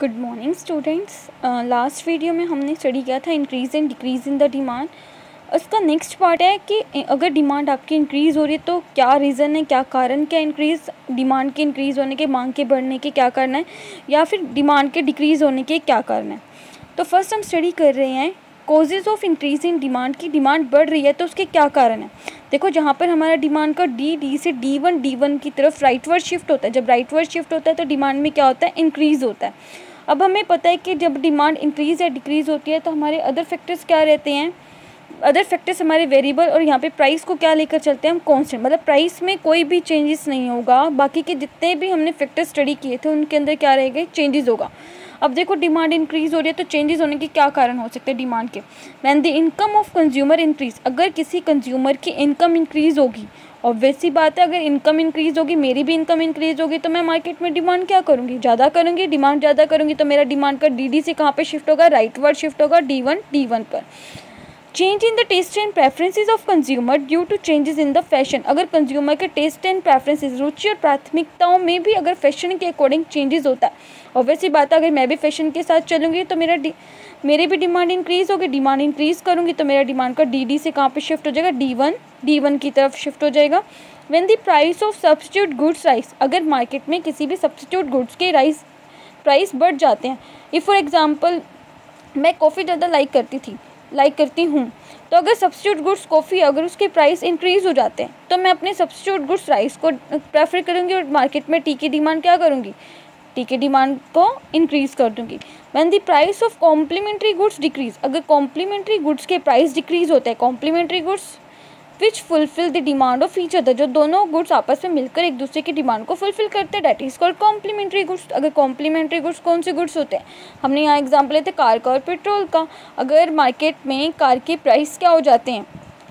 Good morning students. Last video में हमने study किया था increase and decrease in the demand. उसका नेक्स्ट पार्ट है कि अगर डिमांड आपकी इंक्रीज़ हो रही है तो क्या रीज़न है, क्या कारण, क्या इंक्रीज़ डिमांड के इंक्रीज़ होने के, मांग के बढ़ने के क्या कारण है, या फिर डिमांड के डिक्रीज़ होने के क्या कारण है। तो फर्स्ट हम स्टडी कर रहे हैं causes of increase in demand की डिमांड बढ़ रही है तो उसके क्या कारण है। देखो जहाँ पर हमारा डिमांड का डी से D1 की तरफ राइटवर्ड शिफ्ट होता है। जब राइटवर्ड शिफ्ट होता है तो डिमांड में क्या होता है, इंक्रीज़ होता है। अब हमें पता है कि जब डिमांड इंक्रीज़ या डिक्रीज़ होती है तो हमारे अदर फैक्टर्स क्या रहते हैं, अदर फैक्टर्स हमारे वेरिएबल, और यहाँ पे प्राइस को क्या लेकर चलते हैं हम, कांस्टेंट। मतलब प्राइस में कोई भी चेंजेस नहीं होगा, बाकी के जितने भी हमने फैक्टर स्टडी किए थे उनके अंदर क्या रहेगा, चेंजेस होगा। अब देखो डिमांड इंक्रीज़ हो रही है तो चेंजेस होने के क्या कारण हो सकते हैं डिमांड के। When the income of consumer increase, अगर किसी कंज्यूमर की इनकम इंक्रीज़ होगी, ऑब्वियस सी बात है अगर इनकम इंक्रीज़ होगी, मेरी भी इनकम इंक्रीज़ होगी तो मैं मार्केट में डिमांड क्या करूँगी, ज़्यादा करूँगी। डिमांड ज़्यादा करूँगी तो मेरा डिमांड का डी से कहाँ पे शिफ्ट होगा, राइटवर्ड शिफ्ट होगा, D1 पर। Change in the taste and preferences of consumer due to changes in the fashion, अगर कंज्यूमर के टेस्ट एंड प्रेफरेंसेस, रुचि और प्राथमिकताओं में भी अगर फैशन के अकॉर्डिंग चेंजेस होता है, ऑब्वियसली बात है अगर मैं भी फैशन के साथ चलूँगी तो मेरी भी डिमांड इंक्रीज़ होगी। डिमांड इंक्रीज़ करूँगी तो मेरा डिमांड का डी से कहाँ पे शिफ्ट हो जाएगा, D1 की तरफ शिफ्ट हो जाएगा। When the price of substitute goods rise, अगर मार्केट में किसी भी सब्स्टिट्यूट गुड्स के प्राइस बढ़ जाते हैं। इफ़ फॉर एग्जांपल मैं कॉफ़ी ज़्यादा लाइक करती हूँ तो अगर सब्स्टिट्यूट गुड्स कॉफ़ी अगर उसके प्राइस इंक्रीज़ हो जाते हैं तो मैं अपने सब्स्टिट्यूट गुड्स राइस को प्रेफर करूँगी और मार्केट में टी की डिमांड क्या करूँगी, टी की डिमांड को इंक्रीज़ कर दूँगी। When the price of complementary goods decrease, अगर कॉम्प्लीमेंट्री गुड्स के प्राइस डिक्रीज़ होते हैं, complementary goods which fulfil the demand of each other, जो दोनों गुड्स आपस में मिलकर एक दूसरे की डिमांड को फुलफिल करते हैं, that is called complementary goods. अगर कॉम्प्लीमेंट्री गुड्स कौन से गुड्स होते हैं, हमने यहाँ एग्जांपल लेते हैं कार का और पेट्रोल का। अगर मार्केट में कार के प्राइस क्या हो जाते हैं,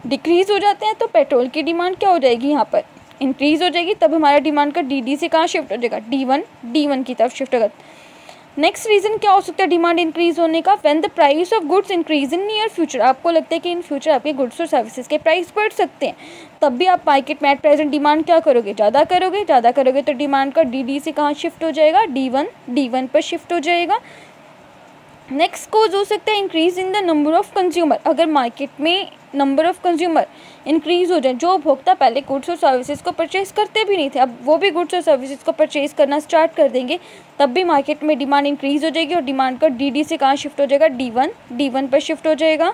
डिक्रीज़ हो जाते हैं, तो पेट्रोल की डिमांड क्या हो जाएगी, यहाँ पर इंक्रीज़ हो जाएगी। तब हमारा डिमांड का डी से कहाँ शिफ्ट हो जाएगा, D1 की तरफ शिफ्ट होगा। नेक्स्ट रीज़न क्या हो सकता है डिमांड इंक्रीज़ होने का, when the price of goods increase in near future, आपको लगता है कि इन फ्यूचर आपके गुड्स और सर्विसेज के प्राइस बढ़ सकते हैं, तब भी आप मार्केट में एट प्रेजेंट डिमांड क्या करोगे, ज़्यादा करोगे तो डिमांड का डी से कहाँ शिफ्ट हो जाएगा, D1 पर शिफ्ट हो जाएगा। नेक्स्ट कोज हो सकता है increase in the number of consumer, अगर मार्केट में नंबर ऑफ कंज्यूमर इंक्रीज़ हो जाए, जो उपभोक्ता पहले गुड्स और सर्विसेज को परचेज़ करते भी नहीं थे, अब वो भी गुड्स और सर्विसेज को परचेज़ करना स्टार्ट कर देंगे, तब भी मार्केट में डिमांड इंक्रीज़ हो जाएगी और डिमांड का डी से कहाँ शिफ्ट हो जाएगा, D1 पर शिफ्ट हो जाएगा।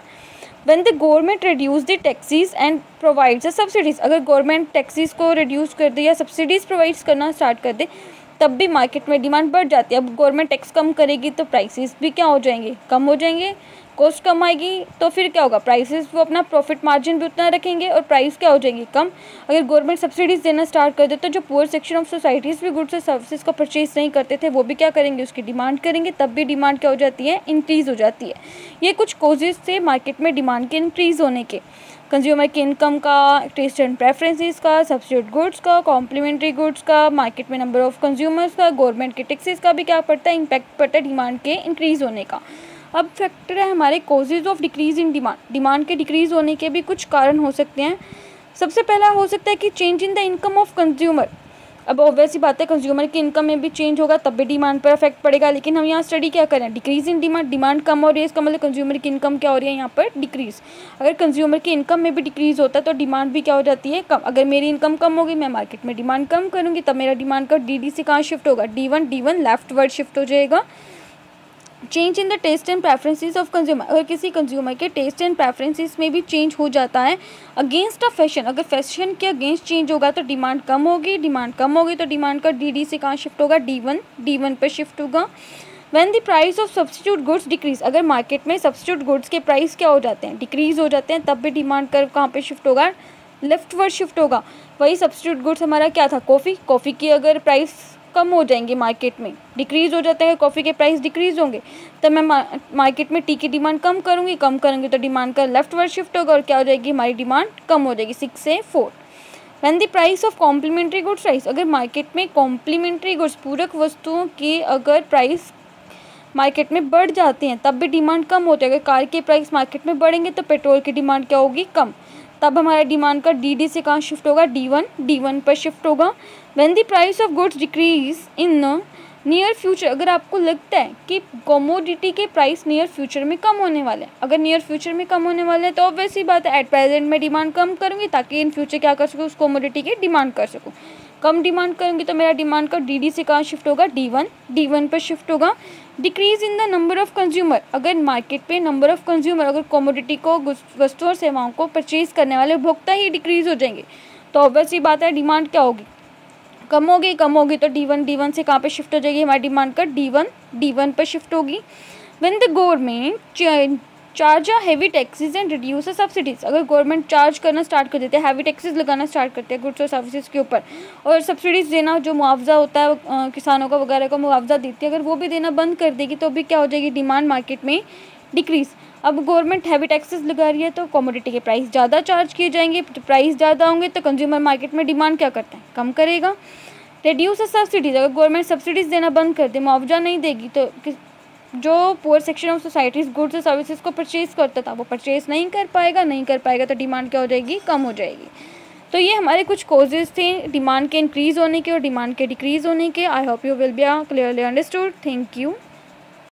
When the government reduce the taxes and provides subsidies, अगर गवर्नमेंट टैक्सेस को रिड्यूस कर दे या सब्सिडीज़ प्रोवाइड्स करना स्टार्ट कर दे, तब भी मार्केट में डिमांड बढ़ जाती है। अब गवर्नमेंट टैक्स कम करेगी तो प्राइसेस भी क्या हो जाएंगे, कम हो जाएंगे, कॉस्ट कम आएगी तो फिर क्या होगा, प्राइसेस वो अपना प्रॉफिट मार्जिन भी उतना रखेंगे और प्राइस क्या हो जाएगी, कम। अगर गवर्नमेंट सब्सिडीज़ देना स्टार्ट कर दे तो जो पुअर सेक्शन ऑफ सोसाइटीज़ भी गुड्स और सर्विसेज को परचेज नहीं करते थे वो भी क्या करेंगे, उसकी डिमांड करेंगे, तब भी डिमांड क्या हो जाती है, इंक्रीज़ हो जाती है। ये कुछ कॉजेज़ थे मार्केट में डिमांड के इंक्रीज़ होने के, कंज्यूमर की इनकम का, टेस्ट एंड प्रेफरेंसेस का, सब्सिट्यूट गुड्स का, कॉम्प्लीमेंट्री गुड्स का, मार्केट में नंबर ऑफ कंज्यूमर्स का, गवर्नमेंट के टैक्सेस का भी क्या पड़ता है, इम्पैक्ट पड़ता है डिमांड के इंक्रीज़ होने का। अब फैक्टर है हमारे causes of decrease in demand, demand के डिक्रीज़ होने के भी कुछ कारण हो सकते हैं। सबसे पहला हो सकता है कि change in the income of consumer, अब ऑब्वियसली बात है कंज्यूमर की इनकम में भी चेंज होगा तब भी डिमांड पर इफेक्ट पड़ेगा, लेकिन हम यहाँ स्टडी क्या करें, डिक्रीज़ इन डिमांड, डिमांड कम हो रही है इसका मतलब कंज्यूमर की इनकम क्या हो रही है, यहाँ पर डिक्रीज़। अगर कंज्यूमर की इनकम में भी डिक्रीज़ होता है तो डिमांड भी क्या हो जाती है, कम। अगर मेरी इनकम कम होगी, मैं मार्केट में डिमांड कम करूँगी, तब मेरा डिमांड का डी से कहाँ शिफ्ट होगा, D1 लेफ्ट वर्ड शिफ्ट हो जाएगा। Change in the taste and preferences of consumer, अगर किसी कंज्यूमर के टेस्ट एंड प्रेफरेंसेस में भी चेंज हो जाता है अगेंस्ट अ फैशन, अगर फैशन के अगेंस्ट चेंज होगा तो डिमांड कम होगी, डिमांड कम होगी तो डिमांड का डी से कहाँ शिफ्ट होगा, D1 पर शिफ्ट होगा। When the price of substitute goods decrease, अगर मार्केट में सब्स्टिट्यूट गुड्स के प्राइस क्या हो जाते हैं, डिक्रीज हो जाते हैं, तब भी डिमांड कर्व कहाँ पे शिफ्ट होगा, लेफ्ट वर्ड शिफ्ट होगा। वही सब्स्टिट्यूट गुड्स हमारा क्या था, कॉफ़ी की अगर प्राइस कम हो जाएंगे, मार्केट में डिक्रीज़ हो जाता है, कॉफ़ी के प्राइस डिक्रीज़ होंगे, तब मैं मार्केट में टी की डिमांड कम करूँगी तो डिमांड का लेफ्ट वर्ड शिफ्ट होगा और क्या हो जाएगी, हमारी डिमांड कम हो जाएगी, 6 से 4। When the price of complementary goods rise, अगर मार्केट में कॉम्प्लीमेंट्री गुड्स पूरक वस्तुओं की अगर प्राइस मार्केट में बढ़ जाते हैं तब भी डिमांड कम होती है। अगर कार के प्राइस मार्केट में बढ़ेंगे तो पेट्रोल की डिमांड क्या होगी, कम, तब हमारा डिमांड का डी से कहाँ शिफ्ट होगा, D1 पर शिफ्ट होगा। When the price of goods decrease in near future, अगर आपको लगता है कि कमोडिटी के प्राइस नियर फ्यूचर में कम होने वाले हैं, अगर नियर फ्यूचर में कम होने वाले हैं तो ऑब्वियस ही बात है एट प्रेजेंट में डिमांड कम करूँगी ताकि इन फ्यूचर क्या कर सकूँ, उस कमोडिटी की डिमांड कर सकूँ। कम डिमांड करूँगी तो मेरा डिमांड का डी से कहाँ शिफ्ट होगा, D1 पर शिफ्ट होगा। Decrease in the number of consumer, अगर मार्केट पे नंबर ऑफ कंज्यूमर, अगर कमोडिटी को, वस्तुओं और सेवाओं को परचेज करने वाले उपभोक्ता ही डिक्रीज हो जाएंगे तो ऑब्वियस ही बात है डिमांड क्या होगी, कम होगी तो D1 से कहाँ पे शिफ्ट हो जाएगी, हमारी डिमांड का D1 पर शिफ्ट होगी। When the government charge heavy taxes and reduce subsidies, अगर गवर्नमेंट चार्ज करना स्टार्ट कर देते हैं, हैवी टैक्सेस लगाना स्टार्ट करते हैं गुड्स और सर्विसेज के ऊपर, और सब्सिडीज़ देना, जो मुआवजा होता है किसानों का वगैरह का मुआवजा देती है, अगर वो भी देना बंद कर देगी तो भी क्या हो जाएगी, डिमांड मार्केट में डिक्रीज़। अब गवर्नमेंट हैवी टैक्सेस लगा रही है तो कमोडिटी के प्राइस ज़्यादा चार्ज किए जाएंगे, तो प्राइस ज़्यादा होंगे तो कंज्यूमर मार्केट में डिमांड क्या करता है, कम करेगा। रिड्यूस सब्सिडीज़, अगर गवर्नमेंट सब्सिडीज़ देना बंद कर दे, मुआवजा नहीं देगी तो जो poor section of societies goods और सर्विसेज को परचेज करता था वो परचेज नहीं कर पाएगा तो डिमांड क्या हो जाएगी, कम हो जाएगी। तो ये हमारे कुछ कॉजेज़ थे डिमांड के इंक्रीज़ होने के और डिमांड के डिक्रीज़ होने के। I hope you will be clearly understood. Thank you.